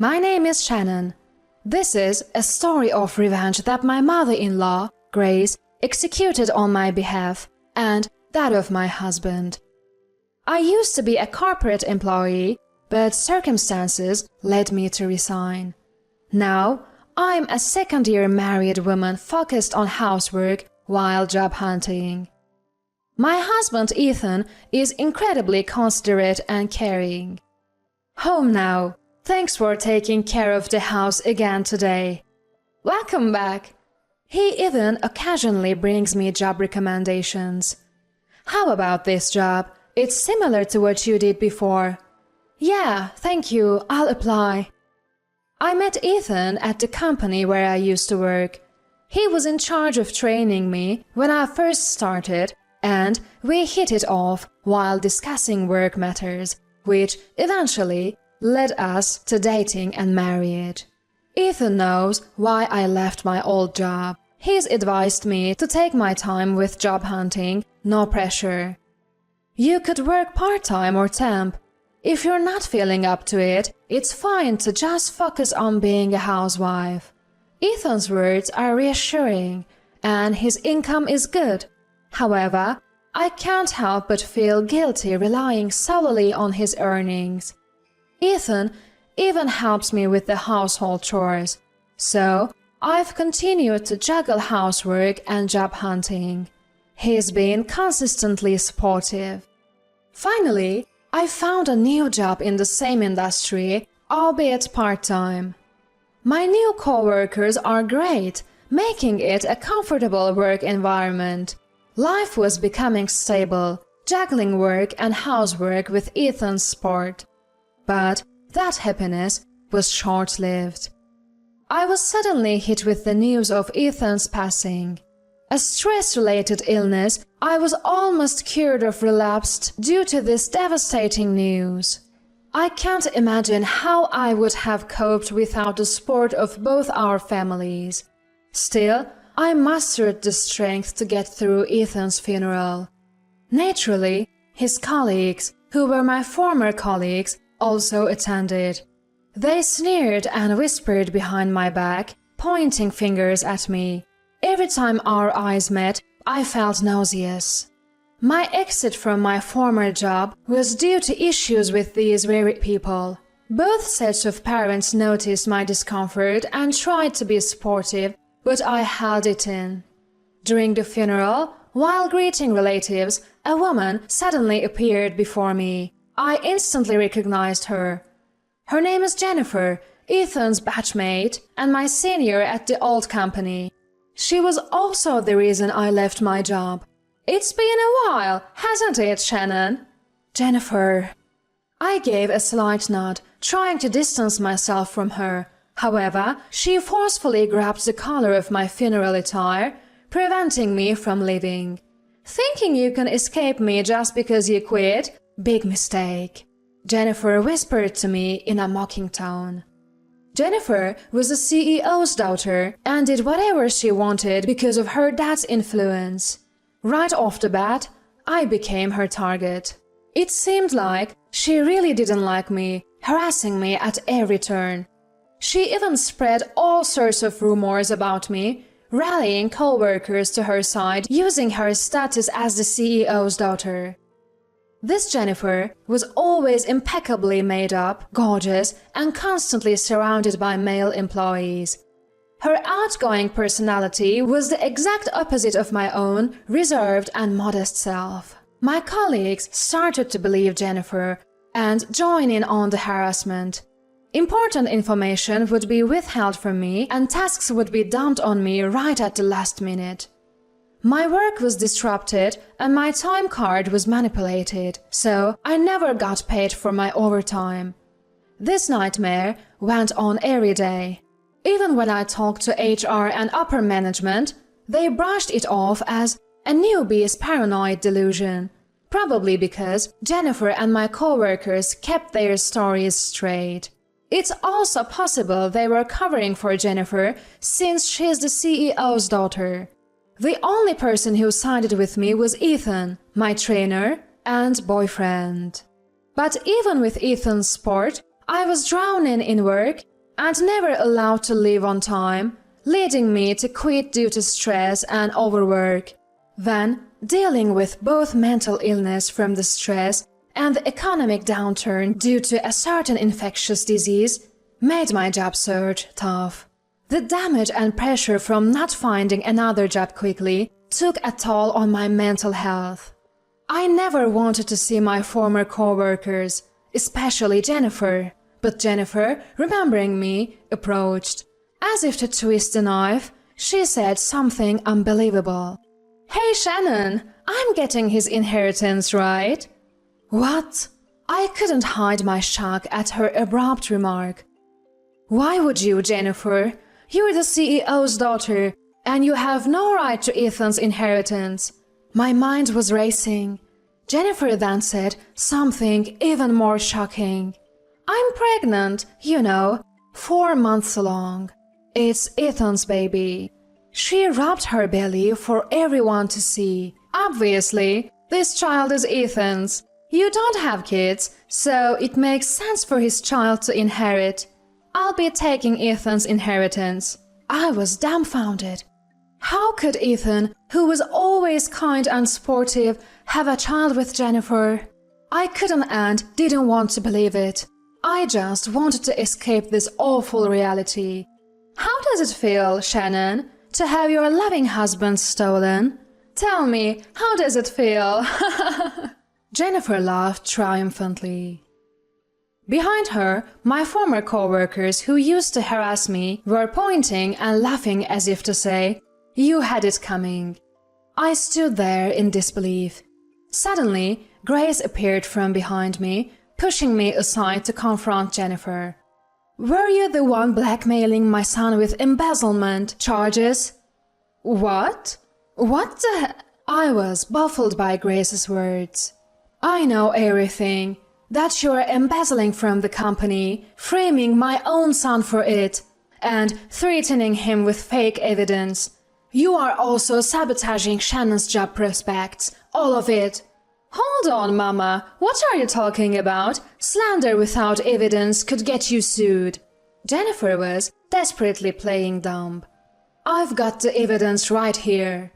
My name is Shannon. This is a story of revenge that my mother-in-law, Grace, executed on my behalf and that of my husband. I used to be a corporate employee, but circumstances led me to resign. Now, I'm a second-year married woman focused on housework while job hunting. My husband Ethan is incredibly considerate and caring. Home now. Thanks for taking care of the house again today. Welcome back. He even occasionally brings me job recommendations. How about this job? It's similar to what you did before. Yeah, thank you, I'll apply. I met Ethan at the company where I used to work. He was in charge of training me when I first started, and we hit it off while discussing work matters, which eventually led us to dating and marriage. Ethan knows why I left my old job. He's advised me to take my time with job hunting, no pressure. You could work part-time or temp. If you're not feeling up to it, it's fine to just focus on being a housewife. Ethan's words are reassuring, and his income is good. However, I can't help but feel guilty relying solely on his earnings. Ethan even helps me with the household chores, so I've continued to juggle housework and job hunting. He's been consistently supportive. Finally, I found a new job in the same industry, albeit part-time. My new co-workers are great, making it a comfortable work environment. Life was becoming stable, juggling work and housework with Ethan's support. But that happiness was short-lived. I was suddenly hit with the news of Ethan's passing. A stress-related illness, I was almost cured of relapse due to this devastating news. I can't imagine how I would have coped without the support of both our families. Still, I mustered the strength to get through Ethan's funeral. Naturally, his colleagues, who were my former colleagues, also attended. They sneered and whispered behind my back, pointing fingers at me. Every time our eyes met, I felt nauseous. My exit from my former job was due to issues with these very people. Both sets of parents noticed my discomfort and tried to be supportive, but I held it in. During the funeral, while greeting relatives, a woman suddenly appeared before me. I instantly recognized her. Her name is Jennifer, Ethan's batchmate and my senior at the old company. She was also the reason I left my job. It's been a while, hasn't it, Shannon? Jennifer. I gave a slight nod, trying to distance myself from her. However, she forcefully grabbed the collar of my funeral attire, preventing me from leaving. Thinking you can escape me just because you quit? Big mistake. Jennifer whispered to me in a mocking tone. Jennifer was the CEO's daughter and did whatever she wanted because of her dad's influence. Right off the bat, I became her target. It seemed like she really didn't like me, harassing me at every turn. She even spread all sorts of rumors about me, rallying co-workers to her side using her status as the CEO's daughter. This Jennifer was always impeccably made up, gorgeous, and constantly surrounded by male employees. Her outgoing personality was the exact opposite of my own, reserved and modest self. My colleagues started to believe Jennifer and join in on the harassment. Important information would be withheld from me and tasks would be dumped on me right at the last minute. My work was disrupted and my time card was manipulated, so I never got paid for my overtime. This nightmare went on every day. Even when I talked to HR and upper management, they brushed it off as a newbie's paranoid delusion, probably because Jennifer and my co-workers kept their stories straight. It's also possible they were covering for Jennifer since she's the CEO's daughter. The only person who sided with me was Ethan, my trainer and boyfriend. But even with Ethan's support, I was drowning in work and never allowed to leave on time, leading me to quit due to stress and overwork. Then, dealing with both mental illness from the stress and the economic downturn due to a certain infectious disease made my job search tough. The damage and pressure from not finding another job quickly took a toll on my mental health. I never wanted to see my former co-workers, especially Jennifer. But Jennifer, remembering me, approached. As if to twist the knife, she said something unbelievable. "Hey Shannon, I'm getting his inheritance, right?" What? I couldn't hide my shock at her abrupt remark. Why would you, Jennifer? You're the CEO's daughter, and you have no right to Ethan's inheritance. My mind was racing. Jennifer then said something even more shocking. I'm pregnant, 4 months along. It's Ethan's baby. She rubbed her belly for everyone to see. Obviously, this child is Ethan's. You don't have kids, so it makes sense for his child to inherit. I'll be taking Ethan's inheritance. I was dumbfounded. How could Ethan, who was always kind and sportive, have a child with Jennifer? I couldn't and didn't want to believe it. I just wanted to escape this awful reality. How does it feel, Shannon, to have your loving husband stolen? Tell me, how does it feel? Jennifer laughed triumphantly. Behind her, my former co-workers who used to harass me were pointing and laughing as if to say, "You had it coming." I stood there in disbelief. Suddenly, Grace appeared from behind me, pushing me aside to confront Jennifer. "Were you the one blackmailing my son with embezzlement charges?" What? What the? I was baffled by Grace's words. "I know everything. That you're embezzling from the company, framing my own son for it, and threatening him with fake evidence. You are also sabotaging Shannon's job prospects, all of it." "Hold on, Mama, what are you talking about? Slander without evidence could get you sued." Jennifer was desperately playing dumb. "I've got the evidence right here."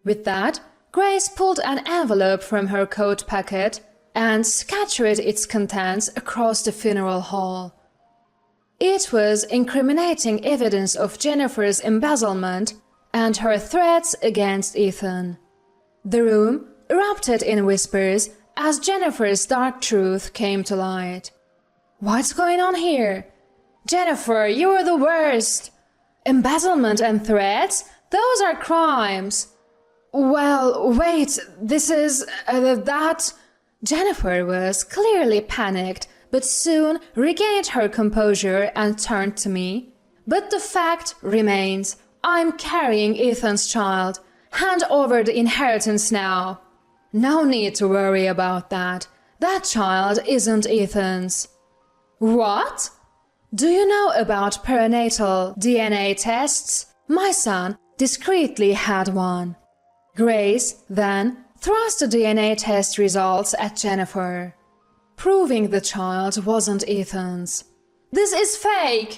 With that, Grace pulled an envelope from her coat pocket and scattered its contents across the funeral hall. It was incriminating evidence of Jennifer's embezzlement and her threats against Ethan. The room erupted in whispers as Jennifer's dark truth came to light. "What's going on here? Jennifer, you're the worst! Embezzlement and threats? Those are crimes!" "Well, wait, this is... that..." Jennifer was clearly panicked, but soon regained her composure and turned to me. "But the fact remains, I'm carrying Ethan's child. Hand over the inheritance now." "No need to worry about that. That child isn't Ethan's." "What? Do you know about perinatal DNA tests? My son discreetly had one." Grace then thrust the DNA test results at Jennifer, proving the child wasn't Ethan's. "This is fake!"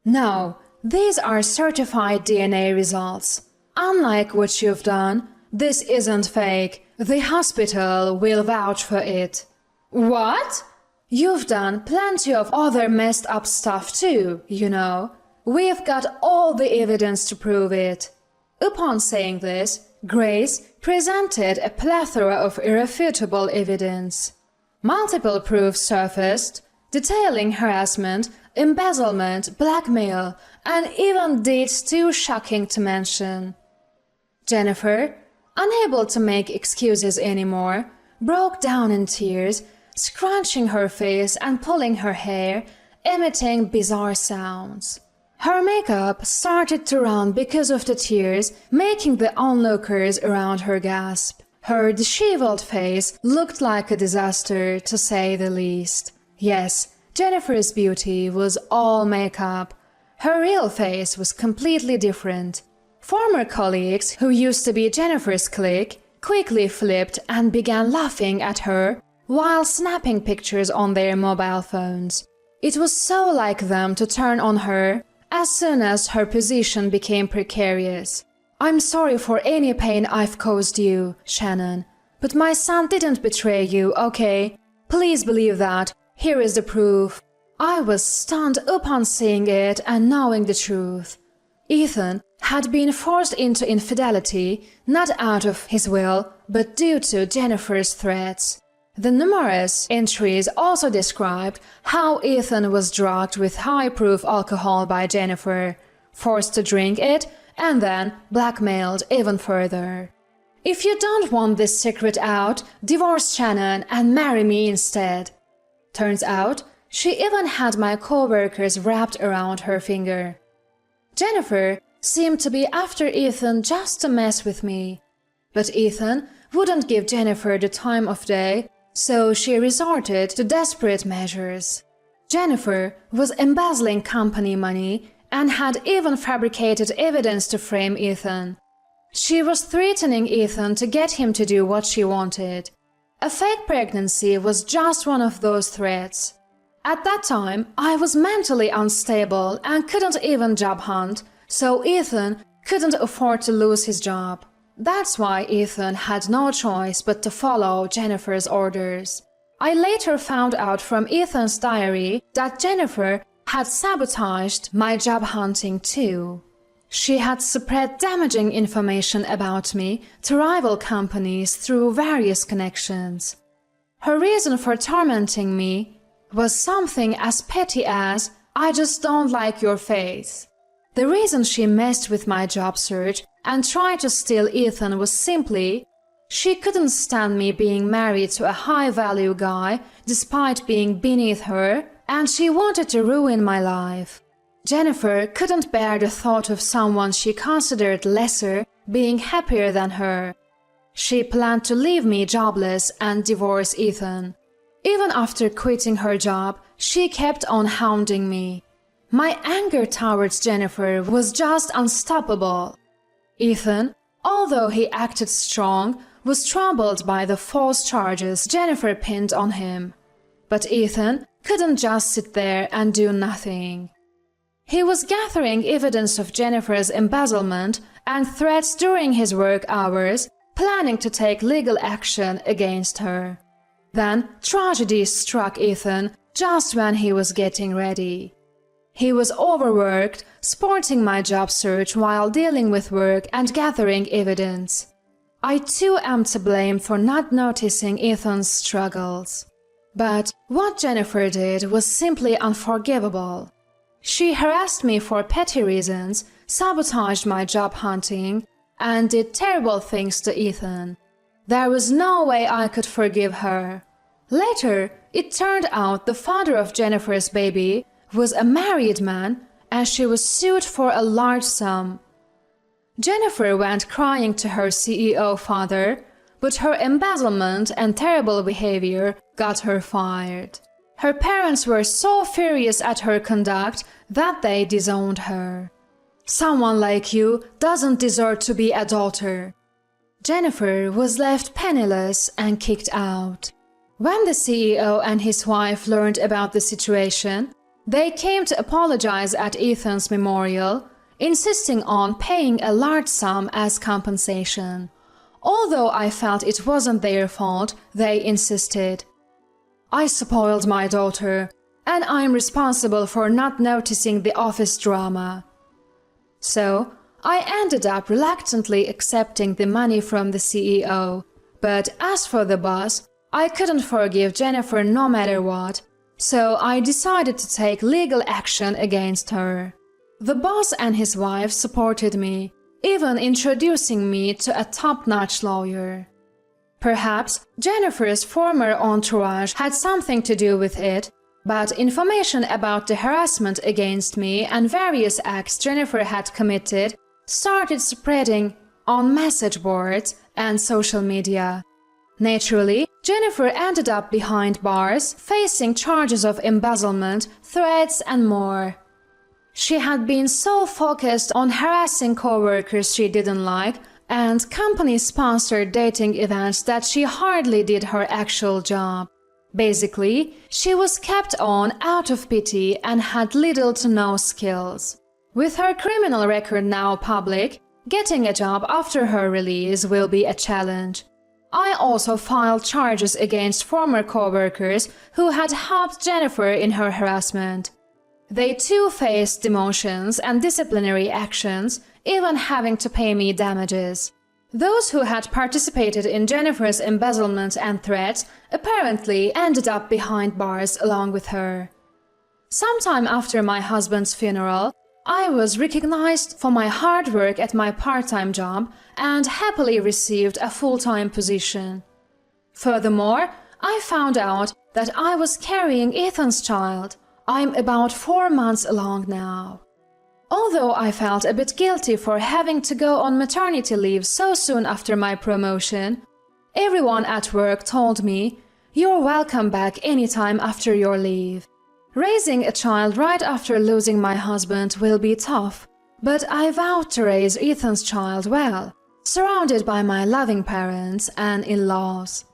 "No, these are certified DNA results. Unlike what you've done, this isn't fake. The hospital will vouch for it." "What?" "You've done plenty of other messed up stuff too, We've got all the evidence to prove it." Upon saying this, Grace presented a plethora of irrefutable evidence. Multiple proofs surfaced, detailing harassment, embezzlement, blackmail, and even deeds too shocking to mention. Jennifer, unable to make excuses anymore, broke down in tears, scrunching her face and pulling her hair, emitting bizarre sounds. Her makeup started to run because of the tears, making the onlookers around her gasp. Her disheveled face looked like a disaster, to say the least. Yes, Jennifer's beauty was all makeup. Her real face was completely different. Former colleagues who used to be Jennifer's clique quickly flipped and began laughing at her while snapping pictures on their mobile phones. It was so like them to turn on her as soon as her position became precarious. I'm sorry for any pain I've caused you, Shannon, but my son didn't betray you, okay? Please believe that. Here is the proof. I was stunned upon seeing it and knowing the truth. Ethan had been forced into infidelity, not out of his will, but due to Jennifer's threats. The numerous entries also described how Ethan was drugged with high-proof alcohol by Jennifer, forced to drink it, and then blackmailed even further. If you don't want this secret out, divorce Shannon and marry me instead. Turns out, she even had my co-workers wrapped around her finger. Jennifer seemed to be after Ethan just to mess with me. But Ethan wouldn't give Jennifer the time of day, so she resorted to desperate measures. Jennifer was embezzling company money and had even fabricated evidence to frame Ethan. She was threatening Ethan to get him to do what she wanted. A fake pregnancy was just one of those threats. At that time, I was mentally unstable and couldn't even job hunt, so Ethan couldn't afford to lose his job. That's why Ethan had no choice but to follow Jennifer's orders. I later found out from Ethan's diary that Jennifer had sabotaged my job hunting too. She had spread damaging information about me to rival companies through various connections. Her reason for tormenting me was something as petty as, "I just don't like your face." The reason she messed with my job search and tried to steal Ethan was simply, she couldn't stand me being married to a high-value guy despite being beneath her, and she wanted to ruin my life. Jennifer couldn't bear the thought of someone she considered lesser being happier than her. She planned to leave me jobless and divorce Ethan. Even after quitting her job, she kept on hounding me. My anger towards Jennifer was just unstoppable. Ethan, although he acted strong, was troubled by the false charges Jennifer pinned on him. But Ethan couldn't just sit there and do nothing. He was gathering evidence of Jennifer's embezzlement and threats during his work hours, planning to take legal action against her. Then tragedy struck Ethan just when he was getting ready. He was overworked, sporting my job search while dealing with work and gathering evidence. I too am to blame for not noticing Ethan's struggles. But what Jennifer did was simply unforgivable. She harassed me for petty reasons, sabotaged my job hunting, and did terrible things to Ethan. There was no way I could forgive her. Later, it turned out the father of Jennifer's baby was a married man, and she was sued for a large sum. Jennifer went crying to her CEO father, but her embezzlement and terrible behavior got her fired. Her parents were so furious at her conduct that they disowned her. Someone like you doesn't deserve to be a daughter. Jennifer was left penniless and kicked out. When the CEO and his wife learned about the situation, they came to apologize at Ethan's memorial, insisting on paying a large sum as compensation. Although I felt it wasn't their fault, they insisted. I spoiled my daughter, and I'm responsible for not noticing the office drama. So, I ended up reluctantly accepting the money from the CEO. But as for the boss, I couldn't forgive Jennifer no matter what, so I decided to take legal action against her. The boss and his wife supported me, even introducing me to a top-notch lawyer. Perhaps Jennifer's former entourage had something to do with it, but information about the harassment against me and various acts Jennifer had committed started spreading on message boards and social media. Naturally, Jennifer ended up behind bars, facing charges of embezzlement, threats, and more. She had been so focused on harassing co-workers she didn't like and company-sponsored dating events that she hardly did her actual job. Basically, she was kept on out of pity and had little to no skills. With her criminal record now public, getting a job after her release will be a challenge. I also filed charges against former co-workers who had helped Jennifer in her harassment. They too faced demotions and disciplinary actions, even having to pay me damages. Those who had participated in Jennifer's embezzlement and threats apparently ended up behind bars along with her. Sometime after my husband's funeral, I was recognized for my hard work at my part-time job and happily received a full-time position. Furthermore, I found out that I was carrying Ethan's child. I'm about 4 months along now. Although I felt a bit guilty for having to go on maternity leave so soon after my promotion, everyone at work told me, "You're welcome back anytime after your leave." Raising a child right after losing my husband will be tough, but I vowed to raise Ethan's child well, surrounded by my loving parents and in-laws.